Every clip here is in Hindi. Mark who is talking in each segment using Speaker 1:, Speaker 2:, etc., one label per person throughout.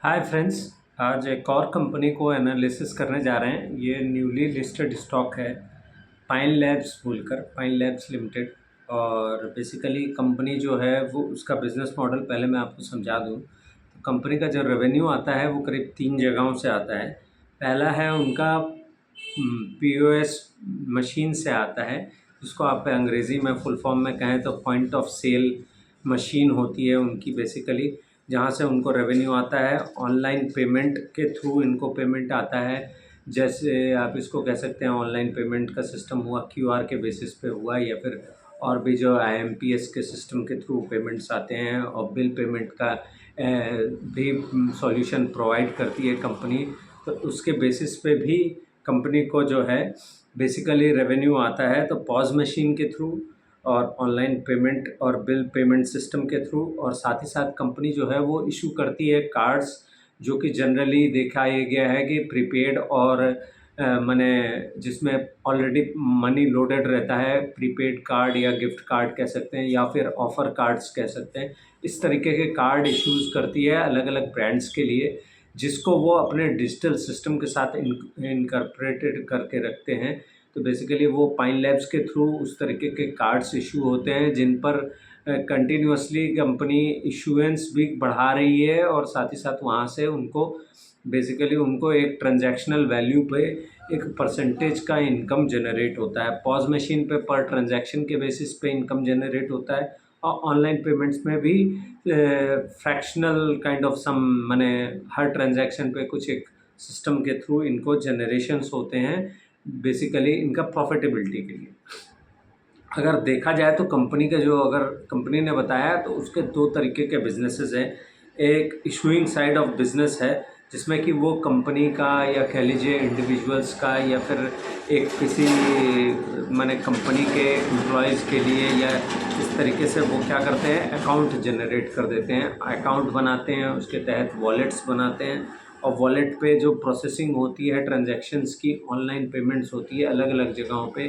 Speaker 1: Hi friends. आज एक और कंपनी को एनालिसिस करने जा रहे हैं। ये न्यूली लिस्टेड स्टॉक है, पाइन लैब्स बोलकर, पाइन लैब्स लिमिटेड। और बेसिकली कंपनी जो है वो उसका बिजनेस मॉडल पहले मैं आपको समझा दूं। तो कंपनी का जो रेवेन्यू आता है वो करीब 3 जगहों से आता है। पहला है उनका पीओएस मशीन से आता है, जिसको आप अंग्रेज़ी में फुल फॉर्म में कहें तो पॉइंट ऑफ सेल मशीन होती है उनकी बेसिकली, जहाँ से उनको रेवेन्यू आता है। ऑनलाइन पेमेंट के थ्रू इनको पेमेंट आता है। जैसे आप इसको कह सकते हैं ऑनलाइन पेमेंट का सिस्टम हुआ, क्यूआर के बेसिस पे हुआ, या फिर और भी जो आईएमपीएस के सिस्टम के थ्रू पेमेंट्स आते हैं, और बिल पेमेंट का भी सॉल्यूशन प्रोवाइड करती है कंपनी। तो उसके बेसिस पे भी कंपनी को जो है बेसिकली रेवेन्यू आता है। तो पॉज मशीन के थ्रू और ऑनलाइन पेमेंट और बिल पेमेंट सिस्टम के थ्रू, और साथ ही साथ कंपनी जो है वो इशू करती है कार्ड्स, जो कि जनरली देखा ये गया है कि प्रीपेड और माने जिसमें ऑलरेडी मनी लोडेड रहता है, प्रीपेड कार्ड या गिफ्ट कार्ड कह सकते हैं, या फिर ऑफ़र कार्ड्स कह सकते हैं। इस तरीके के कार्ड इश्यूज़ करती है अलग अलग ब्रांड्स के लिए, जिसको वो अपने डिजिटल सिस्टम के साथ इनकॉर्पोरेटेड करके रखते हैं। तो बेसिकली वो पाइन लैब्स के थ्रू उस तरीके के कार्ड्स इशू होते हैं, जिन पर कंटिन्यूअसली कंपनी इशुएंस भी बढ़ा रही है, और साथ ही साथ वहाँ से उनको बेसिकली उनको एक ट्रांजैक्शनल वैल्यू पे एक परसेंटेज का इनकम जनरेट होता है। पॉज मशीन पे पर ट्रांजैक्शन के बेसिस पे इनकम जनरेट होता है, और ऑनलाइन पेमेंट्स में भी फ्रैक्शनल काइंड ऑफ सम, माने हर ट्रांजैक्शन पे कुछ एक सिस्टम के थ्रू इनको जनरेशंस होते हैं बेसिकली इनका प्रॉफिटेबिलिटी के लिए। अगर देखा जाए तो कंपनी का जो, अगर कंपनी ने बताया तो उसके दो तरीके के बिजनेसेस हैं। एक इशूइंग साइड ऑफ बिजनेस है, जिसमें कि वो कंपनी का या कह लीजिए इंडिविजुअल्स का, या फिर एक किसी माने कंपनी के एम्प्लॉयज़ के लिए, या इस तरीके से वो क्या करते हैं, अकाउंट जनरेट कर देते हैं, अकाउंट बनाते हैं, उसके तहत वॉलेट्स बनाते हैं, और वॉलेट पे जो प्रोसेसिंग होती है ट्रांजैक्शंस की, ऑनलाइन पेमेंट्स होती है अलग अलग जगहों पे,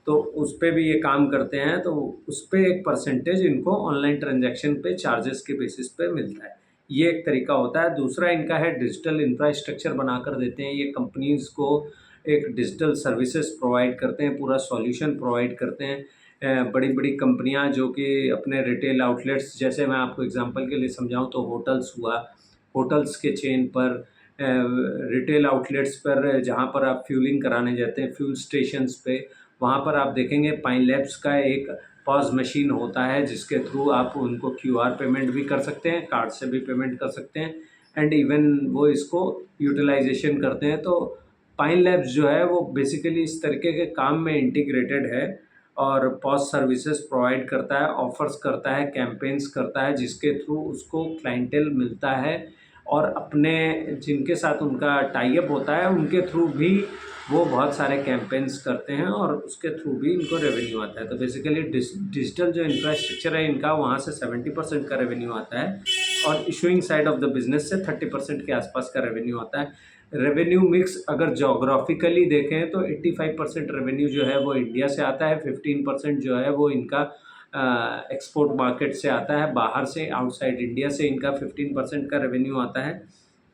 Speaker 1: तो उस पे भी ये काम करते हैं। तो उस पे एक परसेंटेज इनको ऑनलाइन ट्रांजैक्शन पे चार्जेस के बेसिस पे मिलता है। ये एक तरीका होता है। दूसरा इनका है डिजिटल इंफ्रास्ट्रक्चर बनाकर देते हैं ये कंपनीज़ को, एक डिजिटल सर्विसेज प्रोवाइड करते हैं, पूरा सॉल्यूशन प्रोवाइड करते हैं। बड़ी बड़ी कंपनियां जो कि अपने रिटेल आउटलेट्स, जैसे मैं आपको एग्जांपल के लिए समझाऊं तो होटल्स हुआ, होटल्स के चेन पर, रिटेल आउटलेट्स पर, जहां पर आप फ्यूलिंग कराने जाते हैं, फ्यूल स्टेशंस पे, वहाँ पर आप देखेंगे पाइन लैब्स का एक पॉज मशीन होता है, जिसके थ्रू आप उनको क्यूआर पेमेंट भी कर सकते हैं, कार्ड से भी पेमेंट कर सकते हैं, एंड इवन वो इसको यूटिलाइजेशन करते हैं। तो पाइन लैब्स जो है वो बेसिकली इस तरीके के काम में इंटीग्रेटेड है, और पॉज सर्विसेज प्रोवाइड करता है, ऑफर्स करता है, कैंपेन्स करता है, जिसके थ्रू उसको क्लाइंटेल मिलता है, और अपने जिनके साथ उनका टाई अप होता है उनके थ्रू भी वो बहुत सारे कैंपेन्स करते हैं, और उसके थ्रू भी इनको रेवेन्यू आता है। तो बेसिकली डिजिटल जो इंफ्रास्ट्रक्चर है इनका, वहाँ से 70% का रेवेन्यू आता है, और issuing side of the business से 30% के आसपास का रेवेन्यू आता है। रेवेन्यू मिक्स अगर जोग्राफिकली देखें तो 85% रेवेन्यू जो है वो इंडिया से आता है, 15% जो है वो इनका एक्सपोर्ट मार्केट से आता है, बाहर से, आउटसाइड इंडिया से इनका 15% का रेवेन्यू आता है।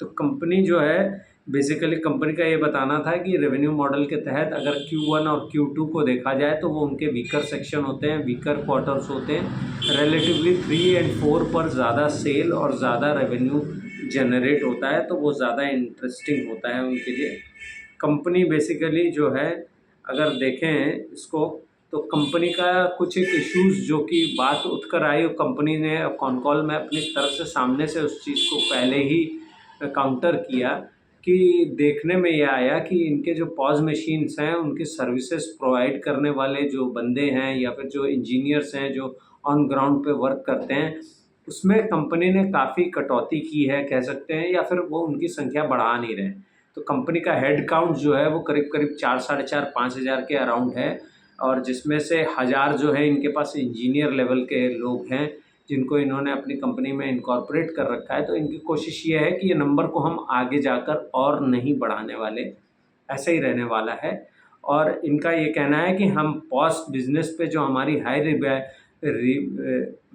Speaker 1: तो कंपनी जो है बेसिकली, कंपनी का ये बताना था कि रेवेन्यू मॉडल के तहत अगर Q1 और Q2 को देखा जाए तो वो उनके वीकर सेक्शन होते हैं, वीकर क्वार्टर्स होते हैं। रिलेटिवली 3 और 4 पर ज़्यादा सेल और ज़्यादा रेवेन्यू जनरेट होता है, तो वो ज़्यादा इंटरेस्टिंग होता है उनके लिए। कंपनी बेसिकली जो है, अगर देखें इसको, तो कंपनी का कुछ एक इश्यूज़ जो कि बात उठ कर आई, और कंपनी ने कॉन कॉल में अपनी तरफ से सामने से उस चीज़ को पहले ही काउंटर किया, कि देखने में ये आया कि इनके जो पॉज मशीन्स हैं उनकी सर्विसेज प्रोवाइड करने वाले जो बंदे हैं, या फिर जो इंजीनियर्स हैं जो ऑन ग्राउंड पे वर्क करते हैं, उसमें कंपनी ने काफ़ी कटौती की है कह सकते हैं, या फिर वो उनकी संख्या बढ़ा नहीं रहे। तो कंपनी का हेड काउंट जो है वो करीब करीब 4 साढ़े 4 5,000 के अराउंड है, और जिसमें से 1000 जो है इनके पास इंजीनियर लेवल के लोग हैं, जिनको इन्होंने अपनी कंपनी में इनकॉर्पोरेट कर रखा है। तो इनकी कोशिश ये है कि ये नंबर को हम आगे जाकर और नहीं बढ़ाने वाले, ऐसे ही रहने वाला है। और इनका ये कहना है कि हम पॉस्ट बिजनेस पे जो हमारी हाई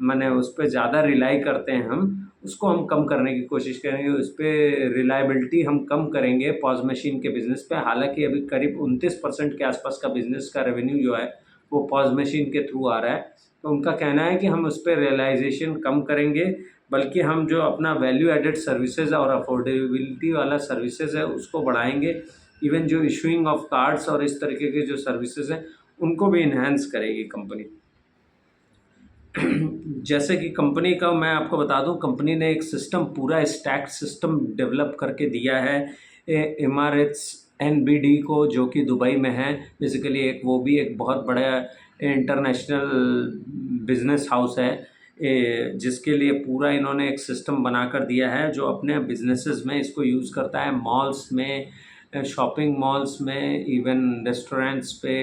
Speaker 1: माने उस पे ज़्यादा रिलाई करते हैं हम, उसको हम कम करने की कोशिश करेंगे। उस पे रिलायबिलिटी हम कम करेंगे पॉज़ मशीन के बिज़नेस पे। हालाँकि अभी करीब 29% के आसपास का बिज़नेस का रेवेन्यू जो है वो पॉज़ मशीन के थ्रू आ रहा है। तो उनका कहना है कि हम उस पे रियलाइज़ेशन कम करेंगे, बल्कि हम जो अपना वैल्यू एडेड सर्विसेज़ और अफोर्डेबिलिटी वाला सर्विसेज़ है उसको बढ़ाएँगे। इवन जो इशूइंग ऑफ कार्ड्स और इस तरीके के जो सर्विसेज़ हैं उनको भी एनहांस करेगी कंपनी। जैसे कि कंपनी का मैं आपको बता दूं, कंपनी ने एक सिस्टम, पूरा स्टैक सिस्टम डेवलप करके दिया है एमआरएच एनबीडी को, जो कि दुबई में है। बेसिकली एक वो भी एक बहुत बड़ा इंटरनेशनल बिजनेस हाउस है, जिसके लिए पूरा इन्होंने एक सिस्टम बनाकर दिया है जो अपने बिजनेसेस में इसको यूज़ करता है। मॉल्स में, शॉपिंग मॉल्स में, इवन रेस्टोरेंट्स पे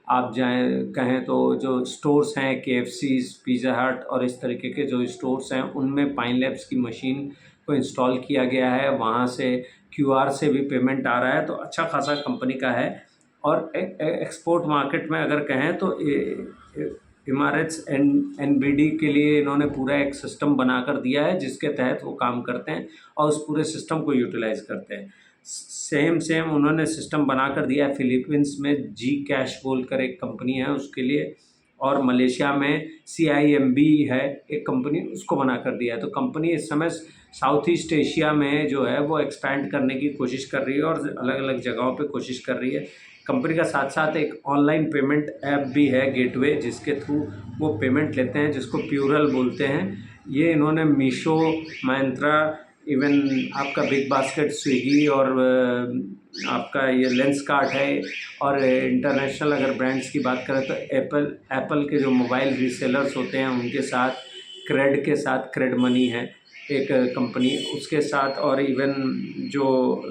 Speaker 1: आप जाएँ कहें तो जो स्टोर्स हैं, केएफसीज़, पिज़्ज़ा हट और इस तरीके के जो स्टोर्स हैं उनमें पाइन लैब्स की मशीन को इंस्टॉल किया गया है। वहाँ से क्यूआर से भी पेमेंट आ रहा है, तो अच्छा खासा कंपनी का है। और एक्सपोर्ट मार्केट में अगर कहें तो इमारत एनबीडी के लिए इन्होंने पूरा एक सिस्टम बनाकर दिया है जिसके तहत वो काम करते हैं और उस पूरे सिस्टम को यूटिलाइज़ करते हैं। सेम उन्होंने सिस्टम बना कर दिया है फिलीपींस में, जी कैश बोल कर एक कंपनी है उसके लिए, और मलेशिया में CIMB है एक कंपनी, उसको बना कर दिया है। तो कंपनी इस समय साउथ ईस्ट एशिया में जो है वो एक्सपैंड करने की कोशिश कर रही है और अलग अलग जगहों पे कोशिश कर रही है। कंपनी का साथ साथ एक ऑनलाइन पेमेंट ऐप भी है, गेटवे, जिसके थ्रू वो पेमेंट लेते हैं, जिसको प्यूरल बोलते हैं। ये इन्होंने मीशो, मंत्रा, इवन आपका बिग बास्केट, स्विगी और आपका ये लेंसकार्ट है, और इंटरनेशनल अगर ब्रांड्स की बात करें तो एप्पल के जो मोबाइल रीसेलर्स होते हैं उनके साथ, क्रेड के साथ, क्रेड मनी है एक कंपनी, उसके साथ, और इवन जो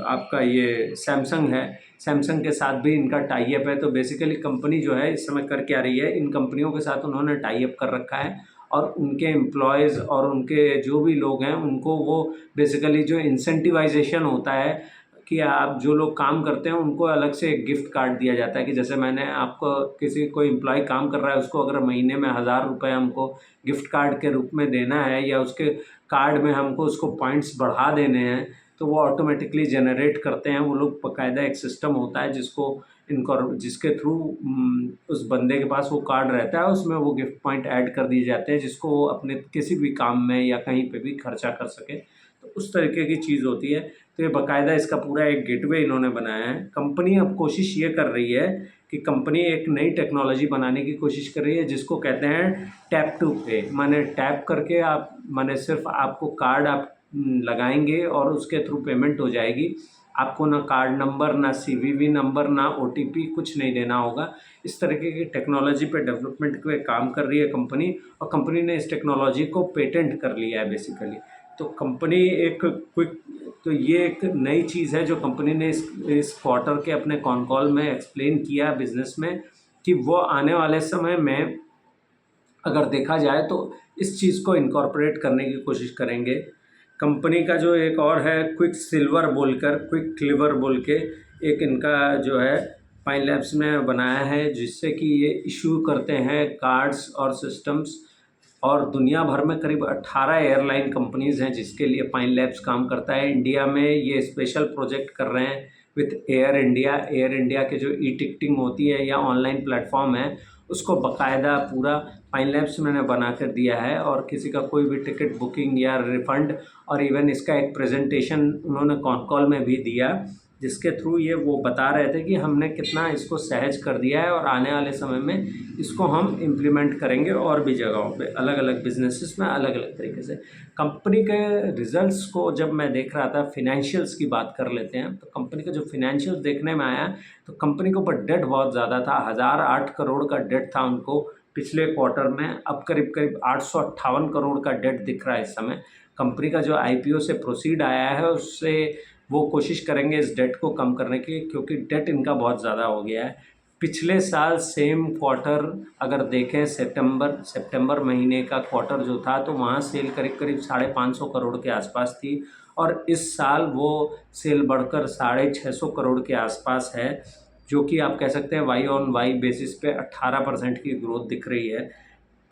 Speaker 1: आपका ये सैमसंग है, सैमसंग के साथ भी इनका टाई अप है। तो बेसिकली कंपनी जो है इस समय कर क्या रही है, इन कंपनियों के साथ उन्होंने टाई अप कर रखा है और उनके एम्प्लॉयज़ और उनके जो भी लोग हैं उनको वो बेसिकली जो इंसेंटिवाइजेशन होता है कि आप जो लोग काम करते हैं उनको अलग से एक गिफ्ट कार्ड दिया जाता है कि जैसे मैंने आपको, किसी कोई एम्प्लॉय काम कर रहा है उसको अगर महीने में 1000 रुपये हमको गिफ्ट कार्ड के रूप में देना है, या उसके कार्ड में हमको उसको पॉइंट्स बढ़ा देने हैं, तो वो ऑटोमेटिकली जनरेट करते हैं वो लोग। बाकायदा एक सिस्टम होता है जिसके थ्रू उस बंदे के पास वो कार्ड रहता है, उसमें वो गिफ्ट पॉइंट ऐड कर दिए जाते हैं जिसको वो अपने किसी भी काम में या कहीं पे भी खर्चा कर सके। तो उस तरीके की चीज़ होती है। तो ये बाकायदा इसका पूरा एक गेटवे इन्होंने बनाया है। कंपनी अब कोशिश ये कर रही है कि कंपनी एक नई टेक्नोलॉजी बनाने की कोशिश कर रही है जिसको कहते हैं टैप टू पे। माने टैप करके आप, माने सिर्फ आपको कार्ड आप लगाएंगे और उसके थ्रू पेमेंट हो जाएगी। आपको ना कार्ड नंबर, ना CVV नंबर, ना OTP, कुछ नहीं देना होगा। इस तरीके की टेक्नोलॉजी पे डेवलपमेंट पे काम कर रही है कंपनी, और कंपनी ने इस टेक्नोलॉजी को पेटेंट कर लिया है बेसिकली। तो कंपनी एक क्विक तो ये एक नई चीज़ है जो कंपनी ने इस क्वार्टर के अपने कॉन कॉल में एक्सप्लेन किया बिज़नेस में, कि वो आने वाले समय में अगर देखा जाए तो इस चीज़ को इनकॉर्पोरेट करने की कोशिश करेंगे। कंपनी का जो एक और है क्विक सिल्वर बोलकर, क्विक क्लिवर बोल के एक इनका जो है पाइन लैब्स ने बनाया है, जिससे कि ये इशू करते हैं कार्ड्स और सिस्टम्स। और दुनिया भर में करीब 18 एयरलाइन कंपनीज़ हैं जिसके लिए पाइन लैब्स काम करता है। इंडिया में ये स्पेशल प्रोजेक्ट कर रहे हैं with air India. Air India के जो टिकटिंग होती है या ऑनलाइन प्लेटफॉर्म है, उसको बाकायदा पूरा पाइन लैब्स उन्होंने बना कर दिया है, और किसी का कोई भी टिकट बुकिंग या रिफ़ंड, और इवन इसका एक प्रेजेंटेशन उन्होंने कॉन कॉल में भी दिया, जिसके थ्रू ये वो बता रहे थे कि हमने कितना इसको सहज कर दिया है और आने वाले समय में इसको हम इम्प्लीमेंट करेंगे और भी जगहों पे, अलग अलग बिजनेसेस में अलग अलग तरीके से। कंपनी के रिजल्ट्स को जब मैं देख रहा था, फिनेंशियल्स की बात कर लेते हैं, तो कंपनी का जो फिनेंशियल्स देखने में आया तो कंपनी के ऊपर डेट बहुत ज़्यादा था। 1008 करोड़ का डेट था उनको पिछले क्वार्टर में। अब करीब करीब 858 करोड़ का डेट दिख रहा है इस समय। कंपनी का जो IPO से प्रोसीड आया है उससे वो कोशिश करेंगे इस डेट को कम करने की, क्योंकि डेट इनका बहुत ज़्यादा हो गया है। पिछले साल सेम क्वार्टर अगर देखें, सितंबर महीने का क्वार्टर जो था, तो वहाँ सेल करीब करीब 550 करोड़ के आसपास थी, और इस साल वो सेल बढ़कर 650 करोड़ के आसपास है, जो कि आप कह सकते हैं वाई ऑन वाई बेसिस पे 18% की ग्रोथ दिख रही है।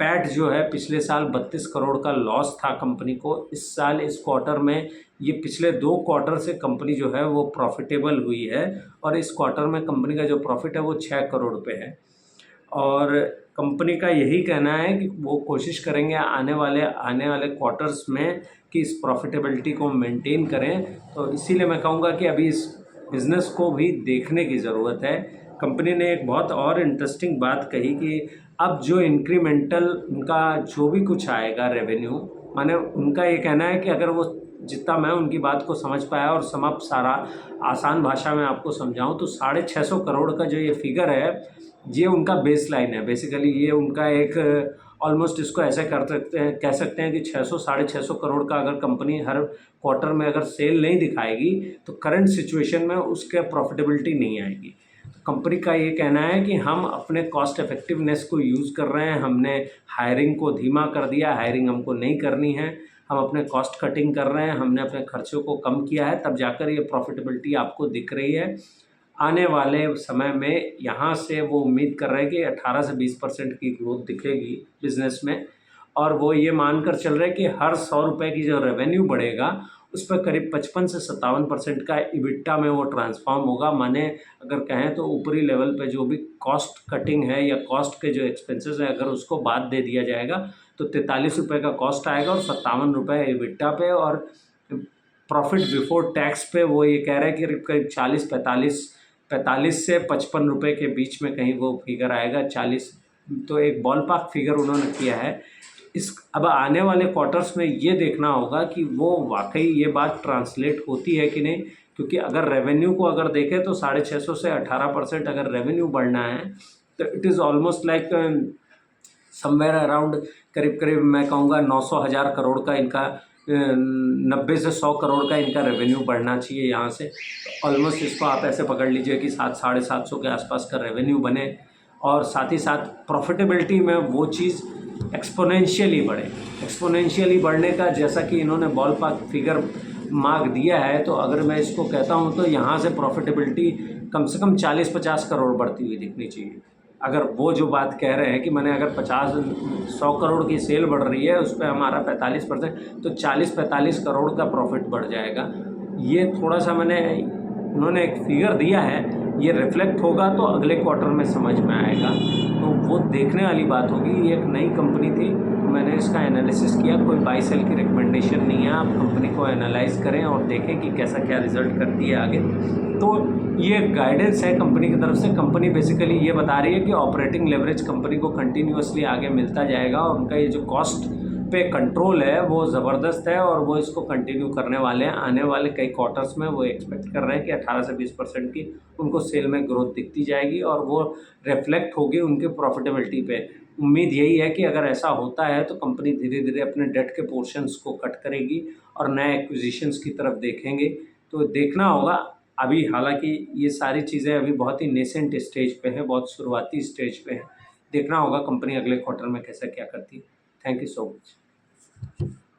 Speaker 1: पैट जो है पिछले साल 32 करोड़ का लॉस था कंपनी को। इस साल इस क्वार्टर में, ये पिछले 2 क्वार्टर से कंपनी जो है वो प्रॉफिटेबल हुई है और इस क्वार्टर में कंपनी का जो प्रॉफिट है वो 6 करोड़ रुपये है। और कंपनी का यही कहना है कि वो कोशिश करेंगे आने वाले क्वार्टर्स में कि इस प्रॉफिटेबिलिटी को मेंटेन करें। तो इसीलिए मैं कहूँगा कि अभी इस बिज़नेस को भी देखने की ज़रूरत है। कंपनी ने एक बहुत और इंटरेस्टिंग बात कही कि अब जो इंक्रीमेंटल उनका जो भी कुछ आएगा रेवेन्यू, माने उनका ये कहना है कि अगर वो, जितना मैं उनकी बात को समझ पाया और समाप्त सारा आसान भाषा में आपको समझाऊं तो 650 करोड़ का जो ये फिगर है, ये उनका बेस लाइन है। बेसिकली ये उनका एक ऑलमोस्ट, इसको ऐसे कह सकते हैं कि 600 साढ़े 600 करोड़ का अगर कंपनी हर क्वार्टर में अगर सेल नहीं दिखाएगी तो करंट सिचुएशन में उसके प्रॉफिटेबिलिटी नहीं आएगी। कंपनी का ये कहना है कि हम अपने कॉस्ट इफ़ेक्टिवनेस को यूज़ कर रहे हैं, हमने हायरिंग को धीमा कर दिया, हायरिंग हमको नहीं करनी है, हम अपने कॉस्ट कटिंग कर रहे हैं, हमने अपने खर्चों को कम किया है, तब जाकर ये प्रॉफिटेबिलिटी आपको दिख रही है। आने वाले समय में यहाँ से वो उम्मीद कर रहे हैं कि 18 से 20% की ग्रोथ दिखेगी बिज़नेस में। और वो ये मानकर चल रहे हैं कि हर 100 रुपये की जो रेवेन्यू बढ़ेगा उस पर करीब 55 से 57% का इबिट्टा में वो ट्रांसफॉर्म होगा। माने अगर कहें तो ऊपरी लेवल पे जो भी कॉस्ट कटिंग है या कॉस्ट के जो एक्सपेंसेस है अगर उसको बाद दे दिया जाएगा तो 43 रुपये का कॉस्ट आएगा और 57 रुपये इबिट्टा पे, और प्रॉफिट बिफोर टैक्स पे वो ये कह रहे हैं कि करीब 45 से 55 रुपये के बीच में कहीं वो फिगर आएगा। 40 तो एक बॉलपार्क फिगर उन्होंने किया है। अब आने वाले क्वार्टर्स में ये देखना होगा कि वो वाकई ये बात ट्रांसलेट होती है कि नहीं, क्योंकि अगर रेवेन्यू को अगर देखें तो 650 से 18% अगर रेवेन्यू बढ़ना है तो it is almost like somewhere around करीब मैं कहूँगा 900,000 करोड़ का इनका 90 से 100 करोड़ का इनका रेवेन्यू बढ़ना चाहिए यहाँ से। ऑलमोस्ट इसको आप ऐसे पकड़ लीजिए कि 700-750 के आसपास का रेवेन्यू बने और साथ ही साथ प्रॉफिटेबिलिटी में वो चीज़ एक्सपोनेंशियली बढ़े। एक्सपोनेंशियली बढ़ने का जैसा कि इन्होंने बॉलपार्क फिगर मार्क दिया है, तो अगर मैं इसको कहता हूँ तो यहाँ से प्रॉफिटेबिलिटी कम से कम 40-50 करोड़ बढ़ती हुई दिखनी चाहिए। अगर वो जो बात कह रहे हैं कि मैंने अगर 100 करोड़ की सेल बढ़ रही है उस पर हमारा 45%, तो 40-45 करोड़ का प्रॉफिट बढ़ जाएगा। ये थोड़ा सा उन्होंने एक फिगर दिया है, ये रिफ्लेक्ट होगा तो अगले क्वार्टर में समझ में आएगा, तो वो देखने वाली बात होगी। ये एक नई कंपनी थी, मैंने इसका एनालिसिस किया, कोई बाई सेल की रिकमेंडेशन नहीं है। आप कंपनी को एनालाइज करें और देखें कि कैसा क्या रिजल्ट करती है आगे। तो ये गाइडेंस है कंपनी की तरफ से। कंपनी बेसिकली ये बता रही है कि ऑपरेटिंग लेवरेज कंपनी को कंटिन्यूअसली आगे मिलता जाएगा और उनका ये जो कॉस्ट पे कंट्रोल है वो ज़बरदस्त है और वो इसको कंटिन्यू करने वाले हैं। आने वाले कई क्वार्टर्स में वो एक्सपेक्ट कर रहे हैं कि 18 से 20% की उनको सेल में ग्रोथ दिखती जाएगी और वो रिफ्लेक्ट होगी उनके प्रॉफिटेबिलिटी पे। उम्मीद यही है कि अगर ऐसा होता है तो कंपनी धीरे धीरे अपने डेट के पोर्शंस को कट करेगी और नए एक्विजिशंस की तरफ देखेंगे। तो देखना होगा अभी, हालांकि ये सारी चीज़ें अभी बहुत ही नेसेंट स्टेज पे हैं, बहुत शुरुआती स्टेज पे हैं। देखना होगा कंपनी अगले क्वार्टर में कैसा क्या करती है। Thank you so much.